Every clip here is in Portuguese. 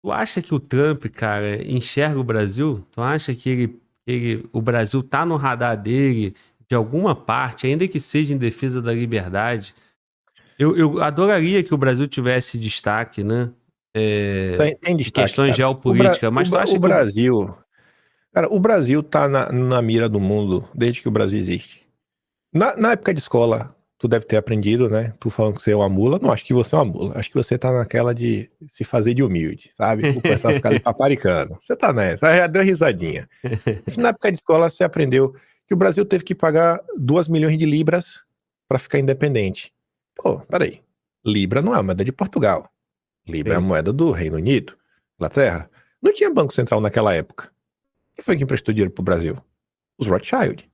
Tu acha que o Trump, cara, enxerga o Brasil? Tu acha que o Brasil tá no radar dele de alguma parte, ainda que seja em defesa da liberdade? Eu adoraria que o Brasil tivesse destaque, né? Tem Em destaque, questões cara. O, Bra- geopolíticas, o, mas tu Bra- acha o que o. Brasil. Cara, o Brasil tá na mira do mundo desde que o Brasil existe. Na época de escola, tu deve ter aprendido, né? Tu falando que você é uma mula. Não acho que você é uma mula. Acho que você tá naquela de se fazer de humilde, sabe? O pessoal ficar ali paparicando. Você tá nessa. Aí já deu risadinha. Na época de escola, você aprendeu que o Brasil teve que pagar 2 milhões de libras para ficar independente. Pô, peraí. Libra não é a moeda de Portugal. Libra é a Sim. moeda do Reino Unido, Inglaterra. Não tinha Banco Central naquela época. Quem foi que emprestou dinheiro pro Brasil? Os Rothschild.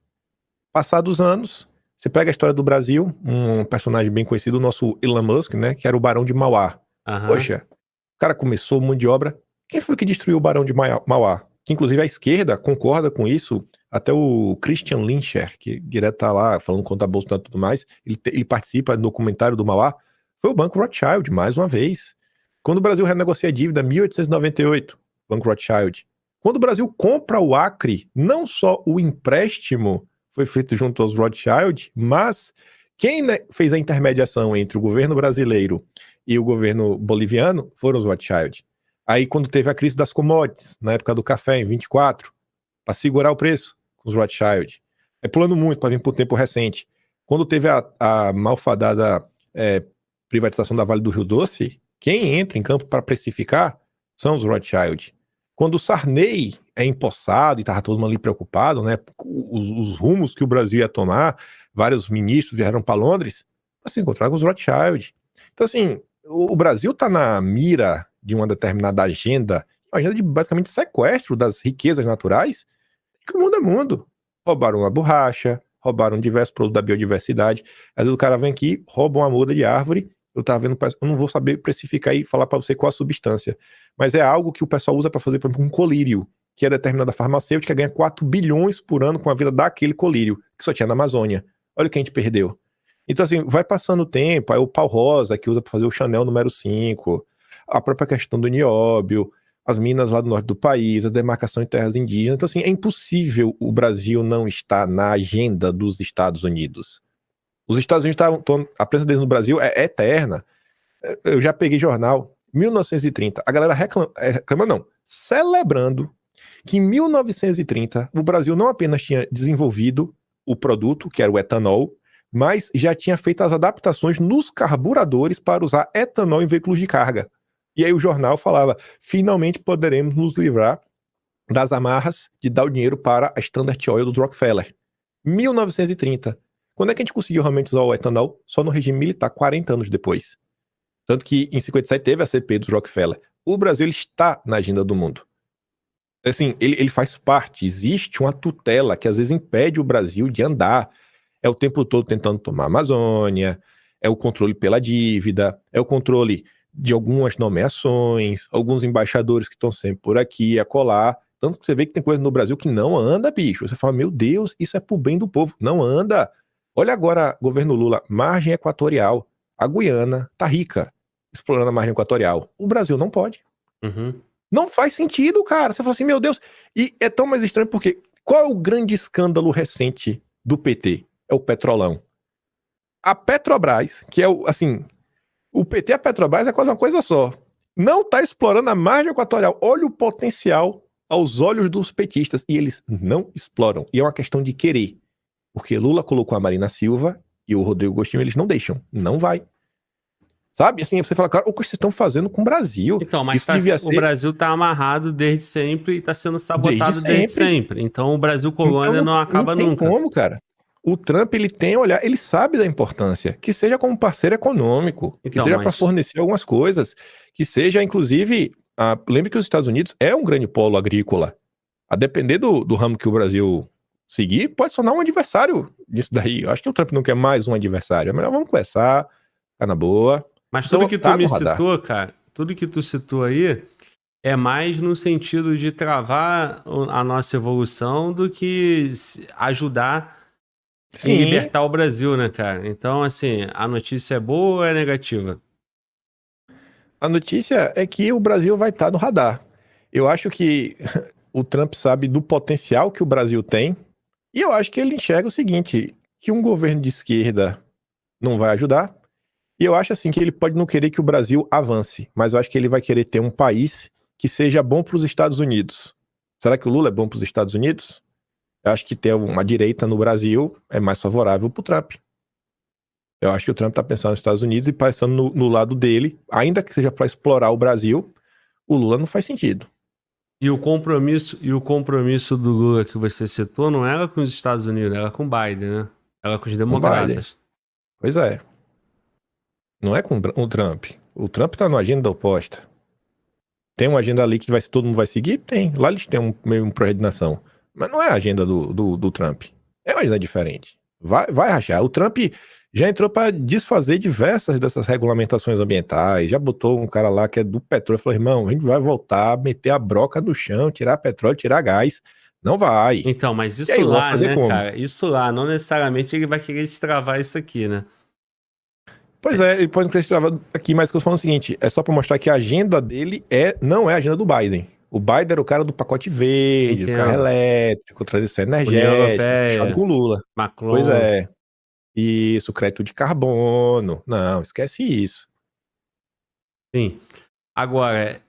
Passados anos, você pega a história do Brasil, um personagem bem conhecido, o nosso Elon Musk, né, que era o Barão de Mauá. Aham. Poxa, o cara começou mão de obra. Quem foi que destruiu o Barão de Mauá? Que inclusive a esquerda concorda com isso. Até o Christian Lindner, que direto tá lá falando contra a Bolsonaro e tudo mais, ele participa do documentário do Mauá. Foi o Banco Rothschild, mais uma vez. Quando o Brasil renegocia a dívida, 1898, Banco Rothschild. Quando o Brasil compra o Acre, não só o empréstimo foi feito junto aos Rothschild, mas quem, né, fez a intermediação entre o governo brasileiro e o governo boliviano foram os Rothschild. Aí, quando teve a crise das commodities, na época do café, em 24, para segurar o preço, com os Rothschild. É pulando muito para vir para o tempo recente. Quando teve a malfadada privatização da Vale do Rio Doce, quem entra em campo para precificar são os Rothschild. Quando o Sarney é empossado e estava todo mundo ali preocupado, né, os rumos que o Brasil ia tomar, vários ministros vieram para Londres para se encontrar com os Rothschild. Então, assim, o Brasil está na mira de uma determinada agenda, uma agenda de basicamente sequestro das riquezas naturais, que o mundo é mundo. Roubaram a borracha, roubaram diversos produtos da biodiversidade. Às vezes o cara vem aqui, rouba uma muda de árvore. Eu tava vendo, eu não vou saber precificar e falar para você qual a substância, mas é algo que o pessoal usa para fazer, por exemplo, um colírio, que é determinada farmacêutica, ganha 4 bilhões por ano com a vida daquele colírio, que só tinha na Amazônia. Olha o que a gente perdeu. Então, assim, vai passando o tempo, aí o pau rosa, que usa para fazer o Chanel número 5, a própria questão do nióbio, as minas lá do norte do país, a demarcação de terras indígenas. Então, assim, é impossível o Brasil não estar na agenda dos Estados Unidos. Os Estados Unidos a presença deles no Brasil é eterna. Eu já peguei jornal, 1930, a galera reclama não, celebrando que em 1930 o Brasil não apenas tinha desenvolvido o produto, que era o etanol, mas já tinha feito as adaptações nos carburadores para usar etanol em veículos de carga. E aí o jornal falava: finalmente poderemos nos livrar das amarras de dar o dinheiro para a Standard Oil dos Rockefeller. 1930. Quando é que a gente conseguiu realmente usar o etanol? Só no regime militar, 40 anos depois. Tanto que em 57 teve a CP dos Rockefeller. O Brasil ele está na agenda do mundo. Assim, ele faz parte. Existe uma tutela que às vezes impede o Brasil de andar. É o tempo todo tentando tomar a Amazônia, é o controle pela dívida, é o controle de algumas nomeações, alguns embaixadores que estão sempre por aqui, a colar. Tanto que você vê que tem coisa no Brasil que não anda, bicho. Você fala, meu Deus, isso é pro bem do povo. Não anda. Olha agora, governo Lula, margem equatorial. A Guiana tá rica, explorando a margem equatorial. O Brasil não pode. Uhum. Não faz sentido, cara. Você fala assim, meu Deus. E é tão mais estranho porque qual é o grande escândalo recente do PT? É o Petrolão. A Petrobras, que é o, assim, o PT e a Petrobras é quase uma coisa só. Não está explorando a margem equatorial. Olha o potencial aos olhos dos petistas. E eles não exploram. E é uma questão de querer. Porque Lula colocou a Marina Silva e o Rodrigo Gostinho, eles não deixam. Não vai. Sabe? Assim, você fala, cara, o que vocês estão fazendo com o Brasil? Então, mas Isso devia o ser Brasil tá amarrado desde sempre e tá sendo desde sabotado desde sempre. sempre. Então, o Brasil Então colônia não, não não acaba tem nunca. como, cara. O Trump, ele tem a olhar, ele sabe da importância, que seja como parceiro econômico, que Então, seja para mas. fornecer algumas coisas, que seja, inclusive, lembre que os Estados Unidos é um grande polo agrícola. A depender do ramo que o Brasil seguir, pode tornar um adversário disso daí. Eu acho que o Trump não quer mais um adversário. É melhor vamos conversar, ficar na boa. Mas tudo Então, que tu tá me no radar. citou, cara, tudo que tu citou aí é mais no sentido de travar a nossa evolução do que ajudar em Sim, libertar o Brasil, né, cara? Então, assim, a notícia é boa ou é negativa? A notícia é que o Brasil vai estar no radar. Eu acho que o Trump sabe do potencial que o Brasil tem, e eu acho que ele enxerga o seguinte, que um governo de esquerda não vai ajudar, e eu acho assim que ele pode não querer que o Brasil avance, mas eu acho que ele vai querer ter um país que seja bom para os Estados Unidos. Será que o Lula é bom para os Estados Unidos? Eu acho que ter uma direita no Brasil é mais favorável para o Trump. Eu acho que o Trump está pensando nos Estados Unidos e pensando no lado dele, ainda que seja para explorar o Brasil, o Lula não faz sentido. E o compromisso do Lula que você citou não era com os Estados Unidos, era com o Biden, né? Era com os Com o Biden. democratas. Pois é. Não é com o Trump. O Trump está numa agenda oposta. Tem uma agenda ali que todo mundo vai seguir? Tem. Lá eles têm meio um projeto de nação. Mas não é a agenda do Trump. É uma agenda diferente. Vai rachar. O Trump já entrou para desfazer diversas dessas regulamentações ambientais. Já botou um cara lá que é do petróleo. Falou, irmão, a gente vai voltar, meter a broca no chão, tirar petróleo, tirar gás. Não vai. Então, mas E isso aí, vão lá, fazer né, como? cara? Isso lá, não necessariamente ele vai querer destravar isso aqui, né? Pois é, ele pode acreditar aqui, mas que eu tô falando o seguinte, é só para mostrar que a agenda dele não é a agenda do Biden. O Biden era o cara do pacote verde, do carro Entendo. elétrico, transição União energética, fechado Europeia, com Lula. Pois Macron. é, isso, crédito de carbono. Não, esquece isso. Sim. Agora,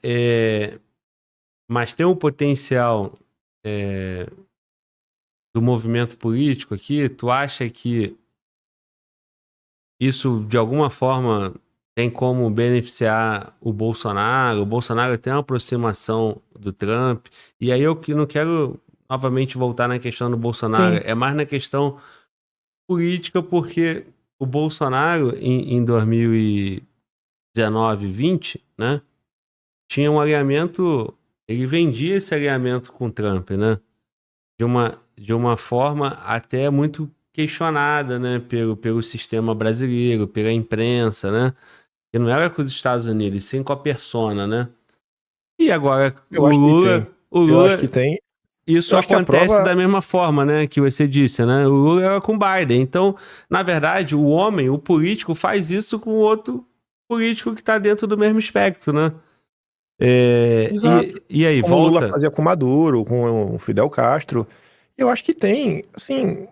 mas tem um potencial do movimento político aqui? Tu acha que isso, de alguma forma, tem como beneficiar o Bolsonaro? O Bolsonaro tem uma aproximação do Trump. E aí eu que não quero novamente voltar na questão do Bolsonaro. Sim, É mais na questão política, porque o Bolsonaro, em 2019, 20, né? Tinha um alinhamento, ele vendia esse alinhamento com o Trump, né? De uma forma até muito questionada, né? Pelo sistema brasileiro, pela imprensa, né? Que não era com os Estados Unidos, sim com a persona, né? E agora eu acho que tem. O Eu acho que Lula, tem. isso Eu acho que a acontece prova. da mesma forma, né? Que você disse, né? O Lula era com Biden. Então, na verdade, o homem, o político, faz isso com outro político que está dentro do mesmo espectro, né? Exato. E aí, Como o Lula volta? fazia com Maduro, com o Fidel Castro. Eu acho que tem, assim,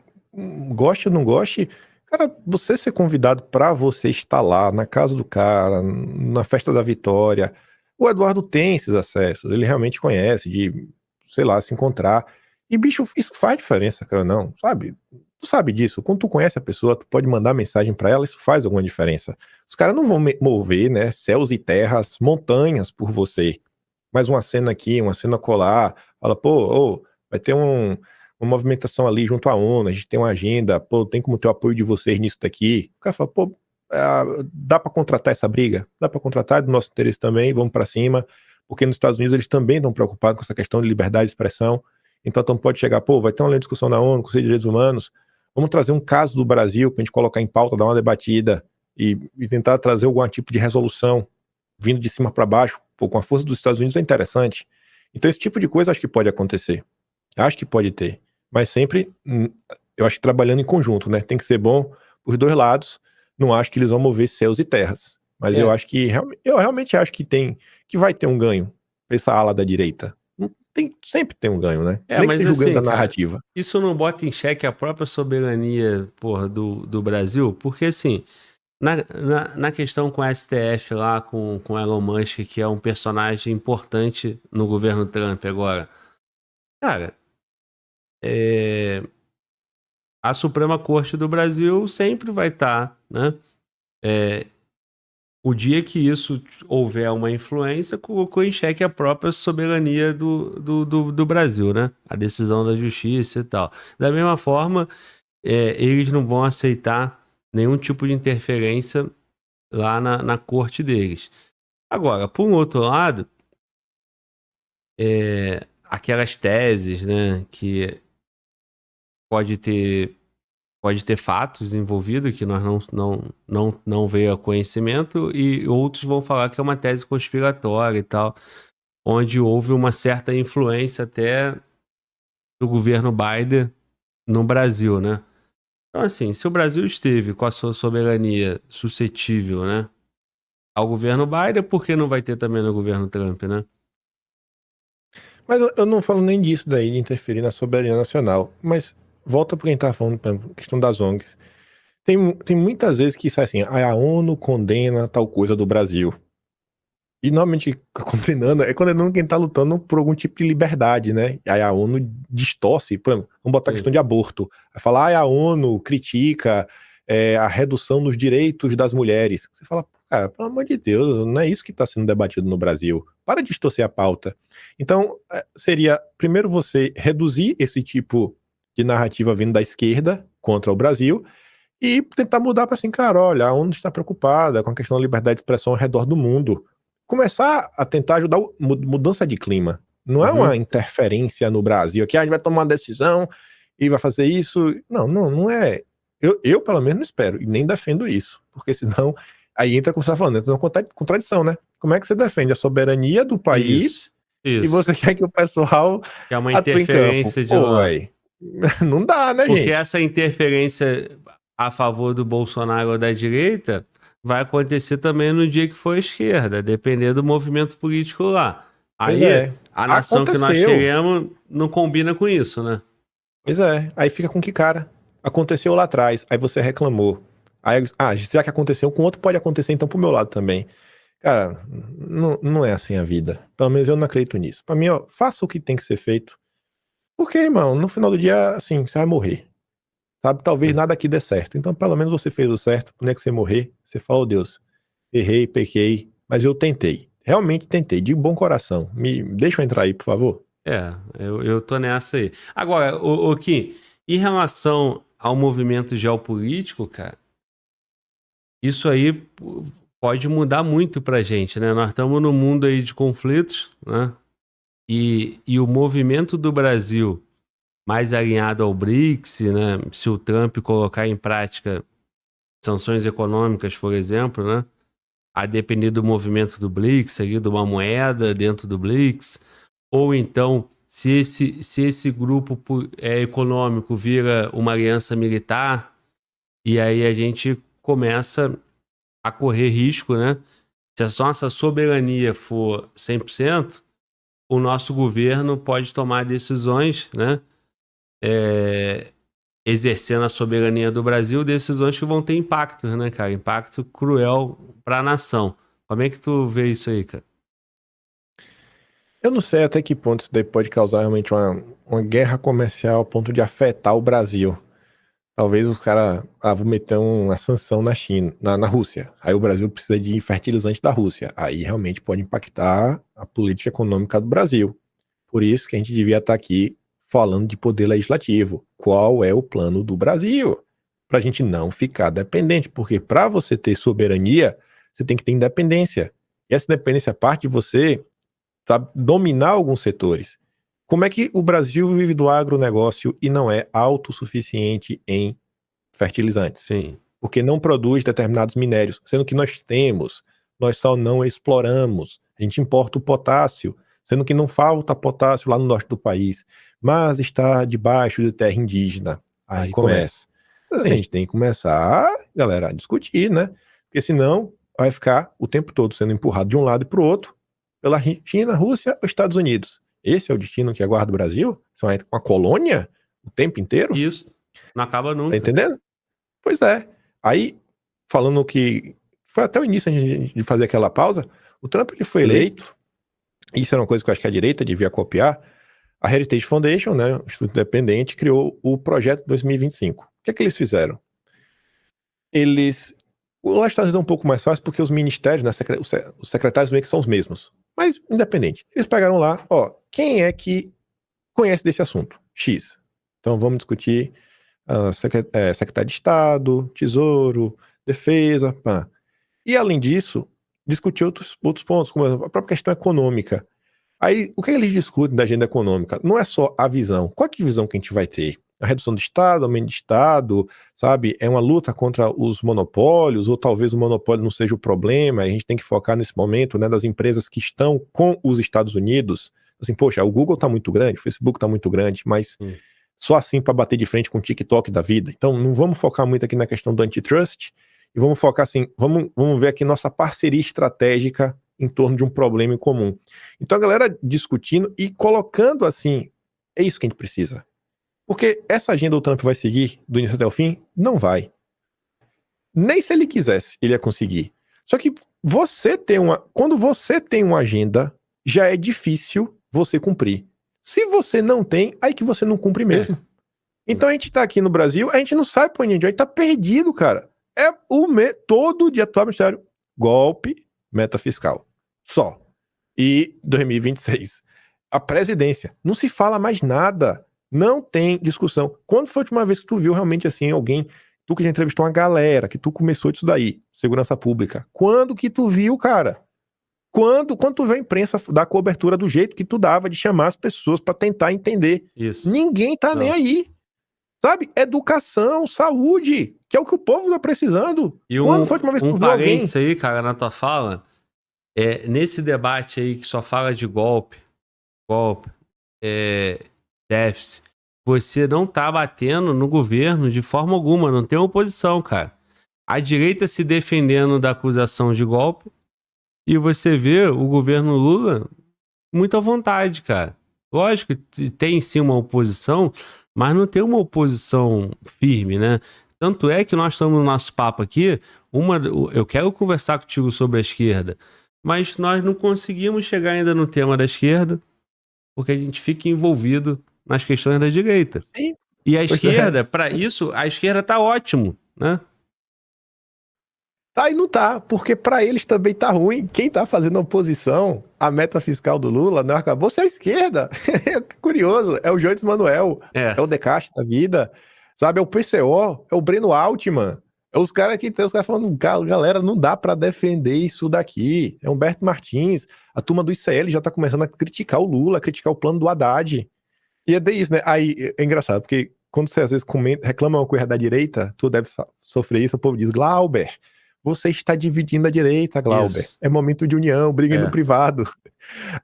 goste ou não goste, cara, você ser convidado pra você estar lá na casa do cara, na festa da vitória, o Eduardo tem esses acessos, ele realmente conhece, de, sei lá, se encontrar. E, bicho, isso faz diferença, cara, não, sabe? Tu sabe disso, quando tu conhece a pessoa, tu pode mandar mensagem pra ela, isso faz alguma diferença. Os caras não vão mover, né, céus e terras, montanhas por você. Mais uma cena aqui, uma cena colar, fala, pô, vai ter uma movimentação ali junto à ONU, a gente tem uma agenda, pô, tem como ter o apoio de vocês nisso daqui. O cara fala, pô, dá para contratar essa briga? Dá para contratar, é do nosso interesse também, vamos para cima, porque nos Estados Unidos eles também estão preocupados com essa questão de liberdade de expressão, então pode chegar, pô, vai ter uma discussão na ONU, Conselho de Direitos Humanos, vamos trazer um caso do Brasil para a gente colocar em pauta, dar uma debatida e tentar trazer algum tipo de resolução vindo de cima para baixo, pô, com a força dos Estados Unidos é interessante. Então esse tipo de coisa acho que pode acontecer. Acho que pode ter. Mas sempre, eu acho que trabalhando em conjunto, né? Tem que ser bom os dois lados. Não acho que eles vão mover céus e terras. Mas eu É, acho que, eu realmente acho que vai ter um ganho essa ala da direita. Sempre tem um ganho, né? Nem que mas seja o ganho assim, da cara, narrativa. isso não bota em xeque a própria soberania, porra, do Brasil? Porque assim, na questão com a STF lá, com Elon Musk, que é um personagem importante no governo Trump agora, cara, a Suprema Corte do Brasil sempre vai estar, né? O dia que isso houver uma influência, colocou em xeque a própria soberania do Brasil, né? A decisão da justiça e tal. Da mesma forma, eles não vão aceitar nenhum tipo de interferência lá na corte deles. Agora, por um outro lado, aquelas teses, né, que pode ter pode ter fatos envolvidos que nós não veio a conhecimento, e outros vão falar que é uma tese conspiratória e tal, onde houve uma certa influência até do governo Biden no Brasil, né? Então, assim, se o Brasil esteve com a sua soberania suscetível, né, ao governo Biden, por que não vai ter também no governo Trump, né? Mas eu não falo nem disso daí, de interferir na soberania nacional. Mas volta para quem tá falando, por exemplo, questão das ONGs. Tem muitas vezes que sai assim, a ONU condena tal coisa do Brasil. E normalmente condenando quem tá lutando por algum tipo de liberdade, né? Aí a ONU distorce, por exemplo, vamos botar a questão de aborto. Vai falar, a ONU critica a redução nos direitos das mulheres. Você fala, cara, pelo amor de Deus, não é isso que está sendo debatido no Brasil. Para de distorcer a pauta. Então, seria, primeiro você reduzir esse tipo de narrativa vindo da esquerda contra o Brasil e tentar mudar para assim, cara, olha, a ONU está preocupada com a questão da liberdade de expressão ao redor do mundo. Começar a tentar ajudar a mudança de clima. Não é uma interferência no Brasil, que a gente vai tomar uma decisão e vai fazer isso. Não é. Eu, pelo menos, não espero, e nem defendo isso, porque senão, aí entra, como você está falando, entra uma contradição, né? Como é que você defende a soberania do país isso. e você quer que o pessoal que é uma atue em campo? interferência de lá. Não dá, né, gente? Porque essa interferência a favor do Bolsonaro ou da direita vai acontecer também no dia que for a esquerda, depender do movimento político lá. Aí a nação que nós queremos não combina com isso, né? Pois é, aí fica com que cara? Aconteceu lá atrás, aí você reclamou. Aí, será que aconteceu com outro? Pode acontecer então pro meu lado também. Cara, não é assim a vida. Pelo menos eu não acredito nisso. Pra mim, ó, faça o que tem que ser feito. Porque, irmão, no final do dia, assim, você vai morrer. Sabe? Talvez nada aqui dê certo. Então, pelo menos você fez o certo. Quando é que você morrer, você fala, oh, Deus, errei, pequei, mas eu tentei. Realmente tentei, de bom coração. Me deixa eu entrar aí, por favor. Eu tô nessa aí. Agora, o Kim, em relação ao movimento geopolítico, cara, isso aí pode mudar muito pra gente, né? Nós estamos num mundo aí de conflitos, né? E o movimento do Brasil mais alinhado ao BRICS, né? Se o Trump colocar em prática sanções econômicas, por exemplo, né? A depender do movimento do BRICS, ali, de uma moeda dentro do BRICS, ou então se esse grupo econômico vira uma aliança militar, e aí a gente começa a correr risco, né? Se a nossa soberania for 100%, o nosso governo pode tomar decisões, né? Exercendo a soberania do Brasil, decisões que vão ter impactos, né, cara? Impacto cruel para a nação. Como é que tu vê isso aí, cara? Eu não sei até que ponto isso daí pode causar realmente uma guerra comercial a ponto de afetar o Brasil. Talvez os caras vão meter uma sanção na China, na Rússia. Aí o Brasil precisa de fertilizante da Rússia. Aí realmente pode impactar a política econômica do Brasil. Por isso que a gente devia estar aqui falando de poder legislativo. Qual é o plano do Brasil? Para a gente não ficar dependente. Porque para você ter soberania, você tem que ter independência. E essa independência parte de você dominar alguns setores. Como é que o Brasil vive do agronegócio e não é autossuficiente em fertilizantes? Sim. Porque não produz determinados minérios, sendo que nós só não exploramos. A gente importa o potássio, sendo que não falta potássio lá no norte do país, mas está debaixo de terra indígena. Aí começa. Então, assim, a gente tem que começar, galera, a discutir, né? Porque senão vai ficar o tempo todo sendo empurrado de um lado e para o outro, pela China, Rússia ou Estados Unidos. Esse é o destino que aguarda o Brasil? São uma colônia o tempo inteiro? Isso. Não acaba nunca. Tá entendendo? Pois é. Aí, falando que foi até o início de fazer aquela pausa, o Trump ele foi eleito, isso era uma coisa que eu acho que a direita devia copiar, a Heritage Foundation, né, o Instituto Independente, criou o Projeto 2025. O que é que eles fizeram? Lá está um pouco mais fácil porque os ministérios, né, os secretários meio que são os mesmos. Mas, independente. Eles pegaram lá, quem é que conhece desse assunto? X. Então, vamos discutir secretário de Estado, Tesouro, Defesa, pá. E, além disso, discutir outros pontos, como a própria questão econômica. Aí, o que eles discutem da agenda econômica? Não é só a visão. Qual é a visão que a gente vai ter? A redução do Estado, aumento de Estado, sabe? É uma luta contra os monopólios, ou talvez o monopólio não seja o problema, a gente tem que focar nesse momento, né, das empresas que estão com os Estados Unidos. Assim, poxa, o Google está muito grande, o Facebook está muito grande, mas só assim para bater de frente com o TikTok da vida. Então, não vamos focar muito aqui na questão do antitrust e vamos focar assim, vamos ver aqui nossa parceria estratégica em torno de um problema em comum. Então a galera discutindo e colocando assim, é isso que a gente precisa. Porque essa agenda do Trump vai seguir do início até o fim? Não vai. Nem se ele quisesse, ele ia conseguir. Só que quando você tem uma agenda, já é difícil você cumprir. Se você não tem, aí que você não cumpre mesmo. Então a gente tá aqui no Brasil, a gente não sabe pra onde a gente vai, tá perdido, cara. Todo dia atual ministério, golpe, meta fiscal. Só. E 2026. A presidência. Não se fala mais nada. Não tem discussão. Quando foi a última vez que tu viu realmente assim alguém, tu que já entrevistou uma galera, que tu começou disso daí, segurança pública? Quando que tu viu, cara? Quando tu vê a imprensa dar cobertura do jeito que tu dava de chamar as pessoas pra tentar entender? Isso. Ninguém tá nem aí. Sabe? Educação, saúde, que é o que o povo tá precisando. E Quando foi a última vez que tu viu alguém? parênteses aí, cara, na tua fala, nesse debate aí que só fala de golpe, déficit, você não tá batendo no governo de forma alguma, não tem oposição, cara. A direita se defendendo da acusação de golpe e você vê o governo Lula muito à vontade, cara. Lógico que tem sim uma oposição, mas não tem uma oposição firme, né? Tanto é que nós estamos no nosso papo aqui, eu quero conversar contigo sobre a esquerda, mas nós não conseguimos chegar ainda no tema da esquerda, porque a gente fica envolvido nas questões da direita. Sim. E a esquerda, para isso, a esquerda tá ótimo, né? Tá e não tá, porque pra eles também tá ruim. Quem tá fazendo oposição à meta fiscal do Lula não acabou. Você é a esquerda. Curioso, é o Jones Manuel, é o Decache da vida, sabe? É o PCO, é o Breno Altman. É os caras que tem os caras falando, galera, não dá pra defender isso daqui. É Humberto Martins, a turma do ICL já tá começando a criticar o Lula, a criticar o plano do Haddad. E é isso, né? Aí é engraçado, porque quando você às vezes reclama uma coisa da direita, tu deve sofrer isso, o povo diz, Glauber, você está dividindo a direita, Glauber. Isso. É momento de união, briga no privado.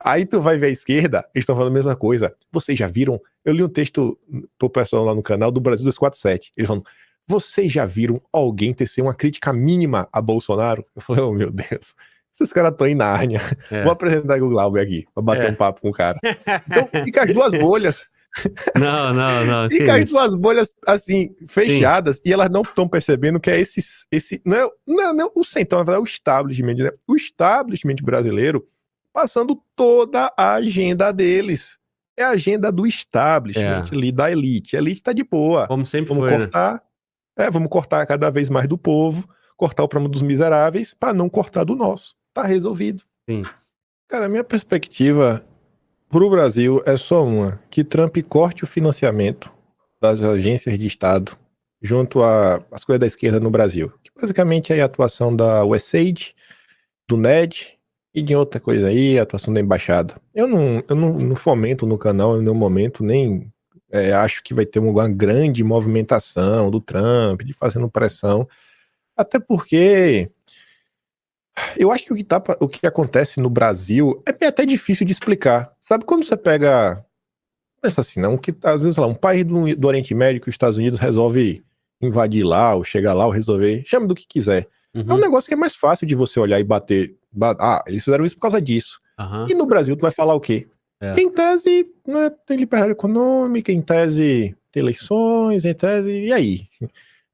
Aí tu vai ver a esquerda, eles estão falando a mesma coisa. Vocês já viram? Eu li um texto pro pessoal lá no canal do Brasil 247. Eles falam, vocês já viram alguém tecer uma crítica mínima a Bolsonaro? Eu falei, oh meu Deus, esses caras estão em Nárnia. Vou apresentar o Glauber aqui, pra bater um papo com o cara. Então fica as duas bolhas. Não. Fica as duas bolhas assim, fechadas, e elas não estão percebendo que é esse não é o centrão, na verdade, é o establishment, né? O establishment brasileiro passando toda a agenda deles. É a agenda do establishment, ali da elite. A elite tá de boa. Como sempre vamos foi, cortar, né? Vamos cortar cada vez mais do povo, cortar o problema dos miseráveis, para não cortar do nosso. Tá resolvido. Sim. Cara, a minha perspectiva para o Brasil é só uma, que Trump corte o financiamento das agências de Estado junto às coisas da esquerda no Brasil, que basicamente é a atuação da USAID, do NED e de outra coisa aí, a atuação da embaixada. Eu não fomento no canal em nenhum momento, nem acho que vai ter uma grande movimentação do Trump, de fazendo pressão, até porque eu acho que o que acontece no Brasil é até difícil de explicar. Sabe quando você pega, pensa assim, não, que às vezes lá, um país do Oriente Médio que os Estados Unidos resolve invadir lá, ou chegar lá, ou resolver, chame do que quiser. É um negócio que é mais fácil de você olhar e bater. Eles fizeram isso por causa disso. E no Brasil tu vai falar o quê? Em tese, né, tem liberdade econômica, em tese tem eleições, em tese, e aí?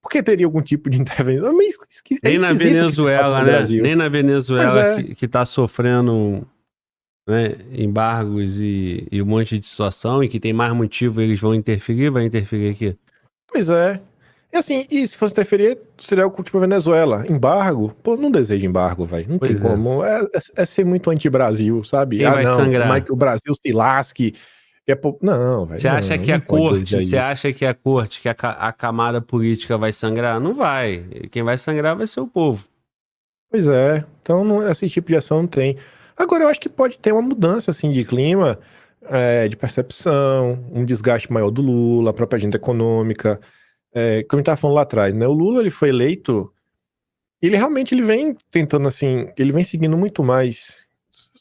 Por que teria algum tipo de intervenção? Nem na Venezuela, né? Nem na Venezuela que tá sofrendo, né, embargos e um monte de situação e que tem mais motivo, eles vão interferir, vai interferir aqui. Pois é. E assim, e se fosse interferir, seria o tipo Venezuela. Embargo? Pô, não desejo embargo, velho. Não tem como. É ser muito anti-Brasil, sabe? Quem vai sangrar? Mas que o Brasil se lasque. Não, velho. Você acha que a corte, que a camada política vai sangrar? Não vai. Quem vai sangrar vai ser o povo. Pois é. Então, esse tipo de ação não tem. Agora, eu acho que pode ter uma mudança, assim, de clima, de percepção, um desgaste maior do Lula, a própria agenda econômica. Como a gente tava falando lá atrás, né? O Lula, ele foi eleito, ele realmente vem tentando, assim, ele vem seguindo muito mais,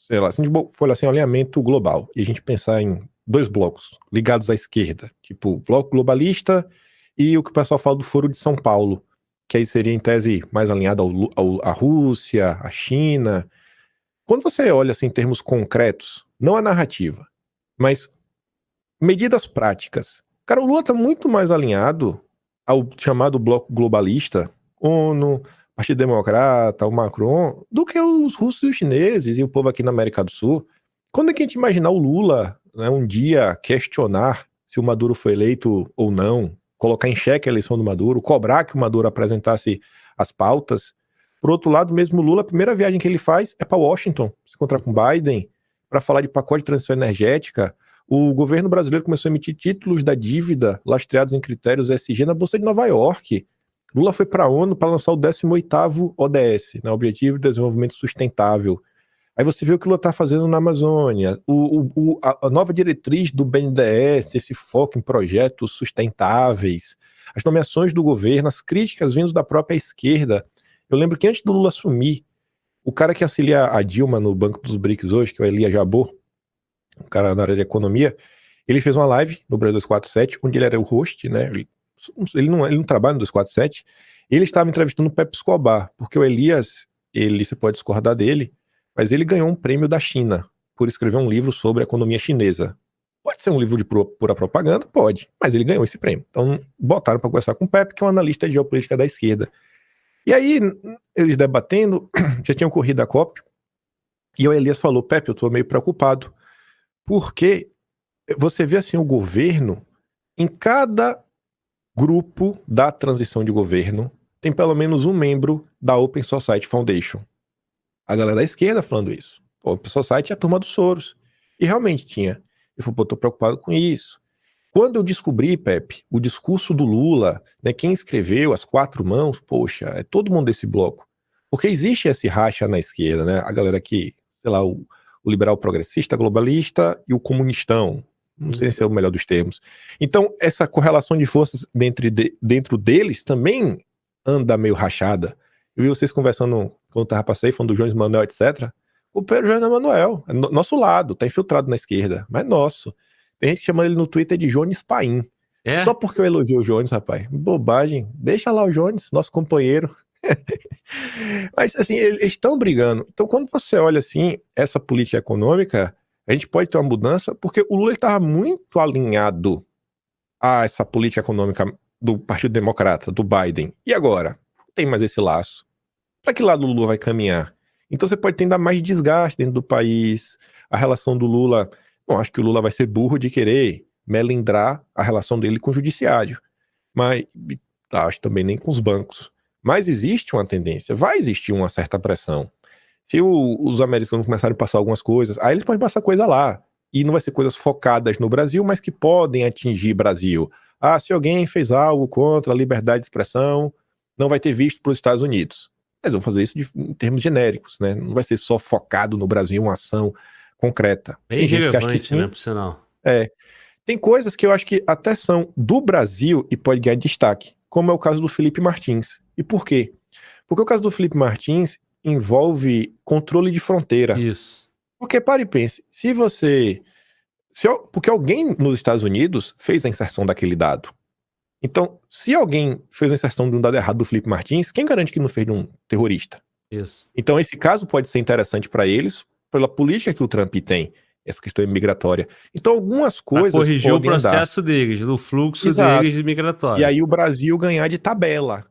sei lá, se a gente for assim, um alinhamento global, e a gente pensar em 2 blocos ligados à esquerda, tipo, o bloco globalista e o que o pessoal fala do Foro de São Paulo, que aí seria em tese mais alinhado à Rússia, à China. Quando você olha assim, em termos concretos, não a narrativa, mas medidas práticas, cara, o Lula está muito mais alinhado ao chamado bloco globalista, ONU, Partido Democrata, o Macron, do que os russos e os chineses e o povo aqui na América do Sul. Quando é que a gente imaginar o Lula, né, um dia questionar se o Maduro foi eleito ou não, colocar em xeque a eleição do Maduro, cobrar que o Maduro apresentasse as pautas? Por outro lado, mesmo o Lula, a primeira viagem que ele faz é para Washington, se encontrar com Biden, para falar de pacote de transição energética. O governo brasileiro começou a emitir títulos da dívida lastreados em critérios ESG na Bolsa de Nova York. Lula foi para a ONU para lançar o 18º ODS, né, Objetivo de Desenvolvimento Sustentável. Aí você vê o que o Lula está fazendo na Amazônia, a nova diretriz do BNDES, esse foco em projetos sustentáveis, as nomeações do governo, as críticas vindo da própria esquerda. Eu lembro que antes do Lula assumir, o cara que auxilia a Dilma no Banco dos BRICS hoje, que é o Elia Jabor, um cara na área de economia, ele fez uma live no Brasil 247, onde ele era o host, né? Ele não trabalha no 247, ele estava entrevistando o Pepe Escobar, porque o Elias, você pode discordar dele, mas ele ganhou um prêmio da China por escrever um livro sobre a economia chinesa. Pode ser um livro de pura propaganda? Pode, mas ele ganhou esse prêmio. Então botaram para conversar com o Pepe, que é um analista de geopolítica da esquerda. E aí, eles debatendo, já tinham corrido a COP, e o Elias falou: Pepe, eu estou meio preocupado, porque você vê assim o governo, em cada grupo da transição de governo, tem pelo menos um membro da Open Society Foundation. A galera da esquerda falando isso. O Open Society é a turma dos Soros. E realmente tinha. Eu falei, pô, tô preocupado com isso. Quando eu descobri, Pepe, o discurso do Lula, né, quem escreveu, as quatro mãos, poxa, é todo mundo desse bloco. Porque existe esse racha na esquerda, né? A galera que, sei lá, o liberal progressista, globalista e o comunistão. Não sei se é o melhor dos termos. Então, essa correlação de forças dentro deles também anda meio rachada. Eu vi vocês conversando, quando eu tava passei, falando do Jones Manuel, etc. O Pedro Jones Manuel, é nosso lado, tá infiltrado na esquerda, mas é nosso. Tem gente chamando ele no Twitter de Jones Paim. É? Só porque eu elogio o Jones, rapaz. Bobagem. Deixa lá o Jones, nosso companheiro. Mas, assim, eles estão brigando. Então, quando você olha, assim, essa política econômica, a gente pode ter uma mudança, porque o Lula estava muito alinhado a essa política econômica do Partido Democrata, do Biden. E agora? Não tem mais esse laço. Para que lado o Lula vai caminhar? Então você pode ter ainda mais desgaste dentro do país. A relação do Lula... Bom, acho que o Lula vai ser burro de querer melindrar a relação dele com o judiciário. Mas acho também nem com os bancos. Mas existe uma tendência, vai existir uma certa pressão. Se os americanos começarem a passar algumas coisas, aí eles podem passar coisa lá. E não vai ser coisas focadas no Brasil, mas que podem atingir Brasil. Ah, se alguém fez algo contra a liberdade de expressão, não vai ter visto para os Estados Unidos. Eles vão fazer isso em termos genéricos, né? Não vai ser só focado no Brasil, uma ação concreta. Bem relevante, né, por sinal. Tem coisas que eu acho que até são do Brasil e pode ganhar destaque, como é o caso do Felipe Martins. E por quê? Porque o caso do Felipe Martins envolve controle de fronteira. Isso. Porque, pare e pense, porque alguém nos Estados Unidos fez a inserção daquele dado. Então, se alguém fez a inserção de um dado errado do Felipe Martins, quem garante que não fez de um terrorista? Isso. Então, esse caso pode ser interessante para eles, pela política que o Trump tem, essa questão migratória. Então, algumas coisas podem corrigir o processo deles, do fluxo Exato. deles de migratório. E aí o Brasil ganhar de tabela.